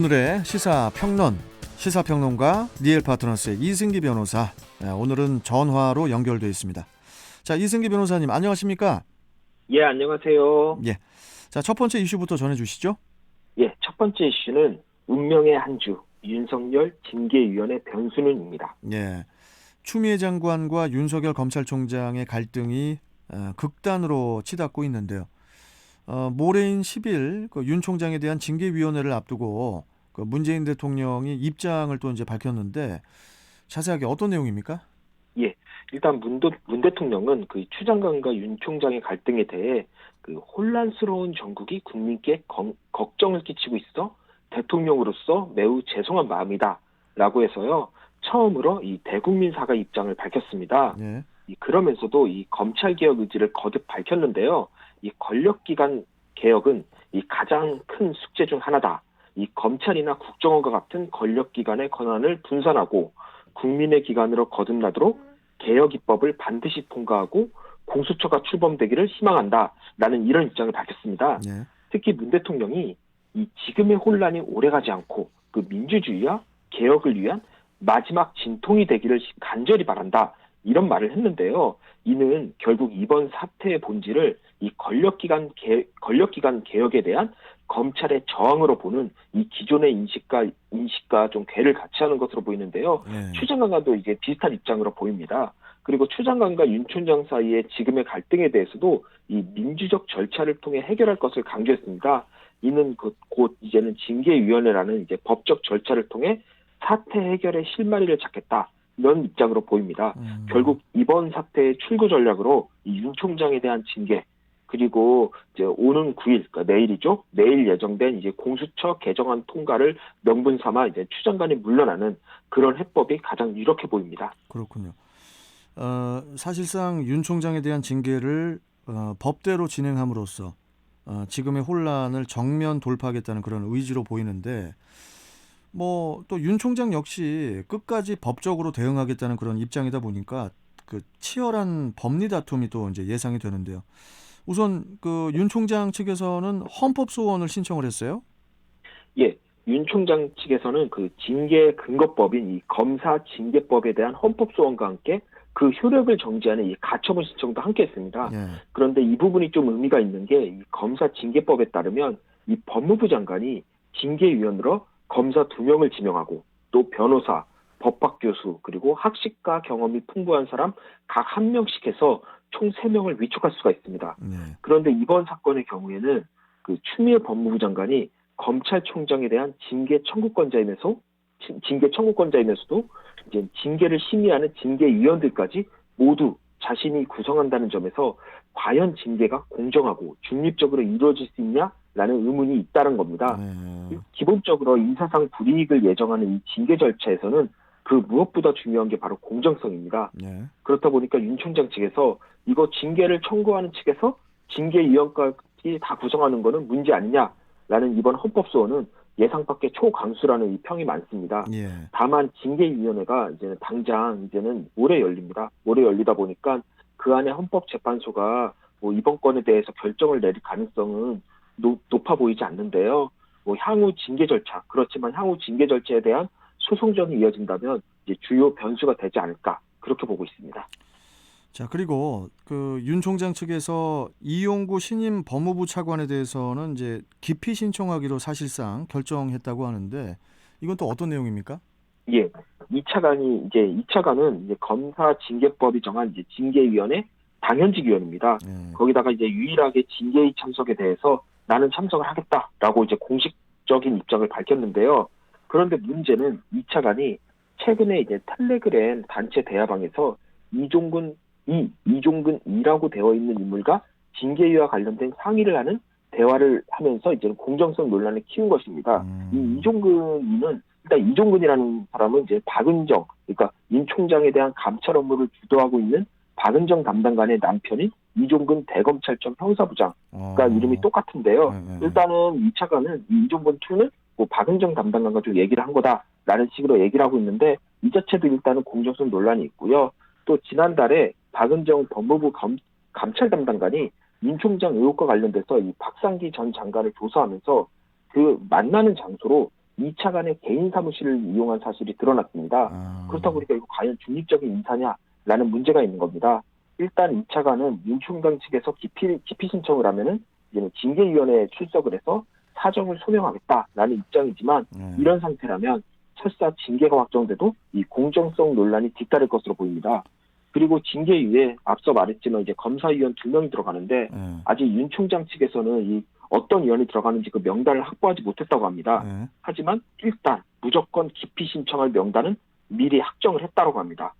오늘의 시사평론, 시사평론가 니엘 파트너스의 이승기 변호사, 오늘은 전화로 연결되어 있습니다. 자, 이승기 변호사님 안녕하십니까? 예, 안녕하세요. 예. 자, 첫 번째 이슈부터 전해주시죠. 예, 첫 번째 이슈는 운명의 한 주, 윤석열 징계위원회 변수는입니다. 예. 추미애 장관과 윤석열 검찰총장의 갈등이 극단으로 치닫고 있는데요. 모레인 10일 윤 총장에 대한 징계위원회를 앞두고 문재인 대통령이 입장을 또 이제 밝혔는데 자세하게 어떤 내용입니까? 예, 일단 문 대통령은 추 장관과 윤 총장의 갈등에 대해 혼란스러운 정국이 국민께 걱정을 끼치고 있어 대통령으로서 매우 죄송한 마음이다라고 해서요. 처음으로 이 대국민 사과 입장을 밝혔습니다. 예. 그러면서도 이 검찰 개혁 의지를 거듭 밝혔는데요. 이 권력기관 개혁은 이 가장 큰 숙제 중 하나다. 이 검찰이나 국정원과 같은 권력기관의 권한을 분산하고 국민의 기관으로 거듭나도록 개혁 입법을 반드시 통과하고 공수처가 출범되기를 희망한다. 라는 이런 입장을 밝혔습니다. 예. 특히 문 대통령이 이 지금의 혼란이 오래가지 않고 민주주의와 개혁을 위한 마지막 진통이 되기를 간절히 바란다. 이런 말을 했는데요. 이는 결국 이번 사태의 본질을 이 권력기관 개혁에 대한 검찰의 저항으로 보는 이 기존의 인식과 좀 궤를 같이 하는 것으로 보이는데요. 예. 추 장관과도 이제 비슷한 입장으로 보입니다. 그리고 추 장관과 윤 총장 사이의 지금의 갈등에 대해서도 이 민주적 절차를 통해 해결할 것을 강조했습니다. 이는 곧 이제는 징계위원회라는 이제 법적 절차를 통해 사태 해결의 실마리를 찾겠다. 이런 입장으로 보입니다. 결국 이번 사태의 출구 전략으로 이 윤 총장에 대한 징계, 그리고 이제 오는 9일, 그러니까 내일이죠. 내일 예정된 이제 공수처 개정안 통과를 명분 삼아 이제 추 장관이 물러나는 그런 해법이 가장 유력해 보입니다. 그렇군요. 사실상 윤 총장에 대한 징계를 법대로 진행함으로써 지금의 혼란을 정면 돌파하겠다는 그런 의지로 보이는데, 뭐 또 윤 총장 역시 끝까지 법적으로 대응하겠다는 그런 입장이다 보니까 치열한 법리 다툼이 또 이제 예상이 되는데요. 우선 윤 총장 측에서는 헌법 소원을 신청을 했어요. 예, 윤 총장 측에서는 징계 근거법인 이 검사 징계법에 대한 헌법 소원과 함께 그 효력을 정지하는 이 가처분 신청도 함께 했습니다. 예. 그런데 이 부분이 좀 의미가 있는 게 이 검사 징계법에 따르면 이 법무부 장관이 징계위원으로 검사 2명을 지명하고 또 변호사, 법학 교수, 그리고 학식과 경험이 풍부한 사람 각 1명씩 해서 총 3명을 위촉할 수가 있습니다. 예. 그런데 이번 사건의 경우에는 추미애 법무부 장관이 검찰총장에 대한 징계 청구권자이면서도 이제 징계를 심의하는 징계위원들까지 모두 자신이 구성한다는 점에서 과연 징계가 공정하고 중립적으로 이루어질 수 있냐라는 의문이 있다는 겁니다. 기본적으로 인사상 불이익을 예정하는 이 징계 절차에서는 무엇보다 중요한 게 바로 공정성입니다. 예. 그렇다 보니까 윤 총장 측에서 이거 징계를 청구하는 측에서 징계위원까지 다 구성하는 거는 문제 아니냐라는 이번 헌법소원은 예상 밖의 초강수라는 이 평이 많습니다. 예. 다만 징계위원회가 이제는 모레 열립니다. 모레 열리다 보니까 그 안에 헌법재판소가 이번 건에 대해서 결정을 내릴 가능성은 높아 보이지 않는데요. 향후 징계 절차, 그렇지만 향후 징계 절차에 대한 소송전이 이어진다면 이제 주요 변수가 되지 않을까 그렇게 보고 있습니다. 자, 그리고 윤 총장 측에서 이용구 신임 법무부 차관에 대해서는 이제 기피 신청하기로 사실상 결정했다고 하는데 이건 또 어떤 내용입니까? 예, 이 차관은 이제 검사 징계법이 정한 이제 징계위원회 당연직 위원입니다. 예. 거기다가 이제 유일하게 징계위 참석에 대해서 나는 참석을 하겠다라고 이제 공식적인 입장을 밝혔는데요. 그런데 문제는 이 차관이 최근에 이제 텔레그램 단체 대화방에서 이종근 2라고 되어 있는 인물과 징계위와 관련된 상의를 하는 대화를 하면서 이제 공정성 논란을 키운 것입니다. 이 이종근은 일단 이종근이라는 사람은 이제 박은정, 그러니까 윤 총장에 대한 감찰 업무를 주도하고 있는 박은정 담당관의 남편인 이종근 대검찰청 형사부장과 이름이 똑같은데요. 일단은 이 차관은 이종근 2는 박은정 담당관과 좀 얘기를 한 거다라는 식으로 얘기를 하고 있는데 이 자체도 일단은 공정성 논란이 있고요. 또 지난달에 박은정 법무부 감찰 담당관이 윤 총장 의혹과 관련돼서 이 박상기 전 장관을 조사하면서 그 만나는 장소로 이 차관의 개인 사무실을 이용한 사실이 드러났습니다. 아, 그렇다 보니까 이거 과연 중립적인 인사냐라는 문제가 있는 겁니다. 일단 이 차관은 윤 총장 측에서 기피 신청을 하면은 이제는 징계위원회에 출석을 해서 사정을 소명하겠다라는 입장이지만 네. 이런 상태라면 설사 징계가 확정돼도 이 공정성 논란이 뒤따를 것으로 보입니다. 그리고 징계위에 앞서 말했지만 이제 검사위원 2명이 들어가는데 네. 아직 윤 총장 측에서는 이 어떤 위원이 들어가는지 그 명단을 확보하지 못했다고 합니다. 네. 하지만 일단 무조건 기피 신청할 명단은 미리 확정을 했다고 합니다.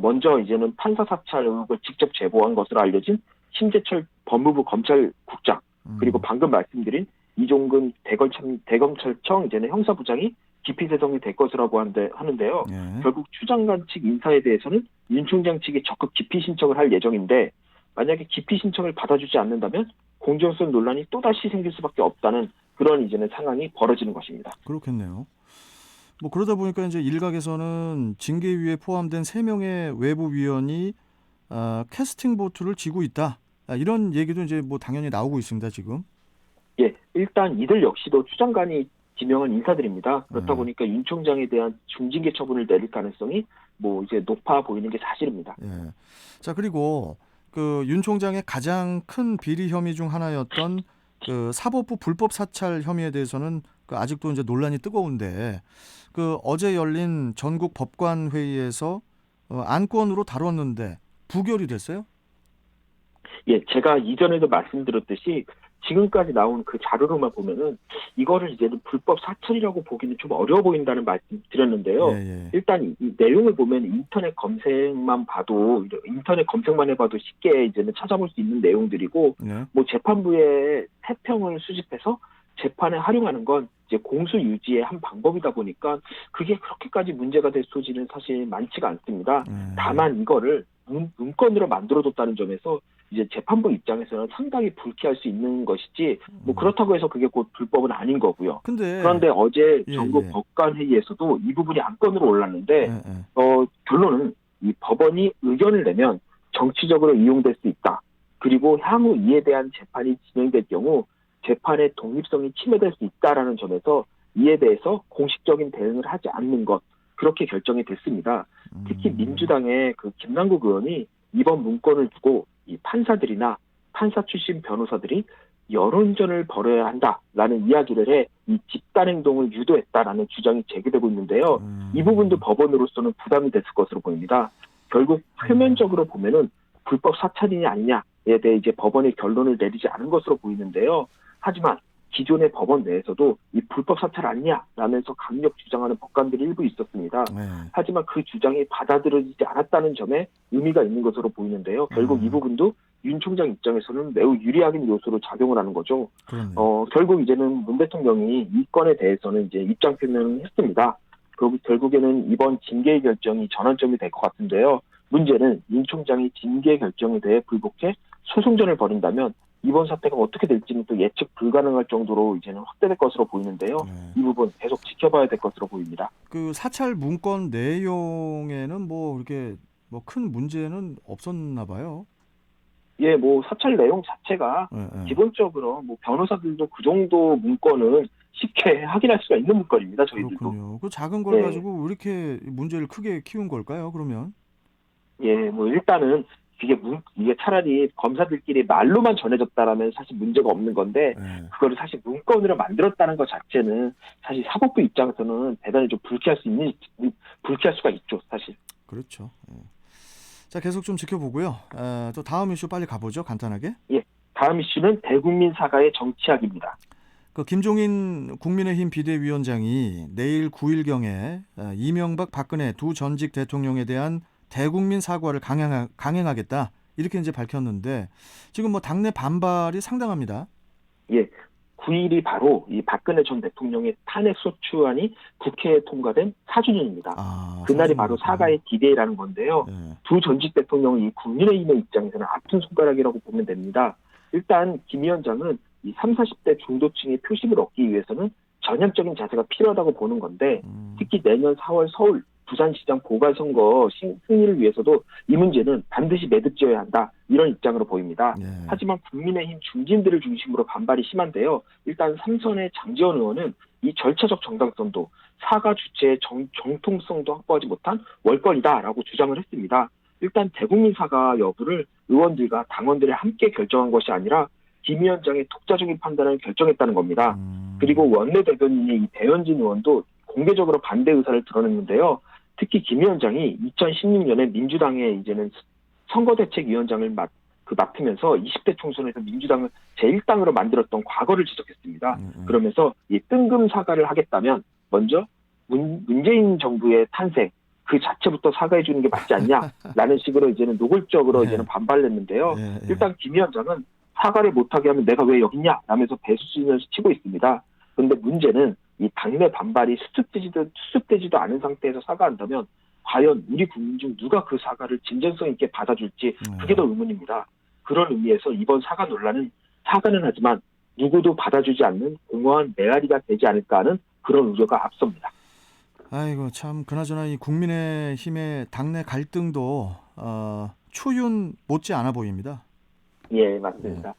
먼저 이제는 판사 사찰 의혹을 직접 제보한 것으로 알려진 심재철 법무부 검찰국장 그리고 방금 말씀드린 이종근 대검찰청 이제는 형사부장이 기피 세정이 될 것이라고 하는데요. 네. 결국 추 장관 측 인사에 대해서는 윤 총장 측이 적극 기피 신청을 할 예정인데 만약에 기피 신청을 받아주지 않는다면 공정성 논란이 또다시 생길 수밖에 없다는 그런 이제는 상황이 벌어지는 것입니다. 그렇겠네요. 뭐 그러다 보니까 이제 일각에서는 징계위에 포함된 3명의 외부 위원이 캐스팅 보트를 쥐고 있다. 이런 얘기도 이제 뭐 당연히 나오고 있습니다, 지금. 예, 일단 이들 역시도 추 장관이 지명한 인사들입니다. 그렇다 보니까 윤 총장에 대한 중징계 처분을 내릴 가능성이 뭐 이제 높아 보이는 게 사실입니다. 예. 자, 그리고 그 윤 총장의 가장 큰 비리 혐의 중 하나였던 그 사법부 불법 사찰 혐의에 대해서는 그 아직도 이제 논란이 뜨거운데 그 어제 열린 전국 법관 회의에서 안건으로 다뤘는데 부결이 됐어요? 예, 제가 이전에도 말씀드렸듯이 지금까지 나온 그 자료로만 보면은 이거를 이제는 불법 사찰이라고 보기는 좀 어려워 보인다는 말씀 드렸는데요. 예, 예. 일단 이 내용을 보면 인터넷 검색만 해봐도 쉽게 이제는 찾아볼 수 있는 내용들이고 네. 뭐 재판부의 태평을 수집해서 재판에 활용하는 건 이제 공소 유지의 한 방법이다 보니까 그게 그렇게까지 문제가 될 소지는 사실 많지가 않습니다. 다만 이거를 문건으로 만들어뒀다는 점에서 이제 재판부 입장에서는 상당히 불쾌할 수 있는 것이지 뭐 그렇다고 해서 그게 곧 불법은 아닌 거고요. 근데 그런데 어제 예, 전국 예. 법관 회의에서도 이 부분이 안건으로 올랐는데 예, 예. 결론은 이 법원이 의견을 내면 정치적으로 이용될 수 있다. 그리고 향후 이에 대한 재판이 진행될 경우 재판의 독립성이 침해될 수 있다라는 점에서 이에 대해서 공식적인 대응을 하지 않는 것 그렇게 결정이 됐습니다. 특히 민주당의 그 김남국 의원이 이번 문건을 두고 이 판사들이나 판사 출신 변호사들이 여론전을 벌여야 한다라는 이야기를 해 이 집단 행동을 유도했다라는 주장이 제기되고 있는데요. 이 부분도 법원으로서는 부담이 됐을 것으로 보입니다. 결국 표면적으로 보면은 불법 사찰이냐 아니냐에 대해 이제 법원이 결론을 내리지 않은 것으로 보이는데요. 하지만 기존의 법원 내에서도 이 불법 사찰 아니냐라면서 강력 주장하는 법관들이 일부 있었습니다. 네. 하지만 그 주장이 받아들여지지 않았다는 점에 의미가 있는 것으로 보이는데요. 결국 이 부분도 윤 총장 입장에서는 매우 유리하긴 요소로 작용을 하는 거죠. 그렇네요. 결국 이제는 문 대통령이 이 건에 대해서는 이제 입장 표명을 했습니다. 결국에는 이번 징계 결정이 전환점이 될 것 같은데요. 문제는 윤 총장이 징계 결정에 대해 불복해 소송전을 벌인다면 이번 사태가 어떻게 될지는 또 예측 불가능할 정도로 이제는 확대될 것으로 보이는데요. 이 부분 계속 지켜봐야 될 것으로 보입니다. 그 사찰 문건 내용에는 뭐 이렇게 뭐 큰 문제는 없었나 봐요. 예, 뭐 사찰 내용 자체가 예, 예. 기본적으로 뭐 변호사들도 그 정도 문건은 쉽게 확인할 수가 있는 문건입니다. 저희들도. 그렇군요. 그 작은 걸 네. 가지고 왜 이렇게 문제를 크게 키운 걸까요? 그러면? 예, 뭐 일단은 이게 차라리 검사들끼리 말로만 전해졌다라면 사실 문제가 없는 건데 예. 그거를 사실 문건으로 만들었다는 것 자체는 사실 사법부 입장에서는 대단히 좀 불쾌할 수가 있죠, 사실. 그렇죠. 예. 자, 계속 좀 지켜보고요. 또 다음 이슈 빨리 가보죠. 간단하게. 예, 다음 이슈는 대국민 사과의 정치학입니다. 그 김종인 국민의힘 비대위원장이 내일 9일경에 이명박 박근혜 두 전직 대통령에 대한 대국민 사과를 강행하겠다. 이렇게 이제 밝혔는데 지금 뭐 당내 반발이 상당합니다. 예, 9일이 바로 이 박근혜 전 대통령의 탄핵소추안이 국회에 통과된 4주년입니다. 그날이 바로 사과의 디데이라는 건데요. 예. 두 전직 대통령은 이 국민의힘의 입장에서는 아픈 손가락이라고 보면 됩니다. 일단 김 위원장은 이 30, 40대 중도층의 표심을 얻기 위해서는 전향적인 자세가 필요하다고 보는 건데 특히 내년 4월 서울 부산시장 보궐선거 승리를 위해서도 이 문제는 반드시 매듭지어야 한다. 이런 입장으로 보입니다. 예. 하지만 국민의힘 중진들을 중심으로 반발이 심한데요. 일단 삼선의 장지원 의원은 이 절차적 정당성도 사과 주체의 정통성도 확보하지 못한 월권이다라고 주장을 했습니다. 일단 대국민 사과 여부를 의원들과 당원들이 함께 결정한 것이 아니라 김 위원장의 독자적인 판단을 결정했다는 겁니다. 그리고 원내대변인의 이 배현진 의원도 공개적으로 반대 의사를 드러냈는데요. 특히 김 위원장이 2016년에 민주당의 이제는 선거대책위원장을 맡으면서 20대 총선에서 민주당을 제1당으로 만들었던 과거를 지적했습니다. 그러면서 이 뜬금 사과를 하겠다면 먼저 문재인 정부의 탄생 그 자체부터 사과해 주는 게 맞지 않냐라는 식으로 이제는 노골적으로 이제는 반발을 했는데요. 일단 김 위원장은 사과를 못하게 하면 내가 왜 여기 있냐 라면서 배수진을 치고 있습니다. 그런데 문제는 이 당내 반발이 수습되지도 않은 상태에서 사과한다면 과연 우리 국민 중 누가 그 사과를 진정성 있게 받아줄지 그게 더 의문입니다. 그런 의미에서 이번 사과 논란은 사과는 하지만 누구도 받아주지 않는 공허한 메아리가 되지 않을까 하는 그런 우려가 앞섭니다. 아이고 참 그나저나 이 국민의힘의 당내 갈등도 초윤 못지 않아 보입니다. 예, 맞습니다.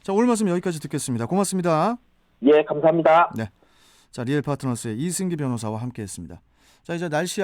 자, 오늘 말씀 여기까지 듣겠습니다. 고맙습니다. 예, 감사합니다. 네. 자, 리얼 파트너스의 이승기 변호사와 함께했습니다. 자, 이제 날씨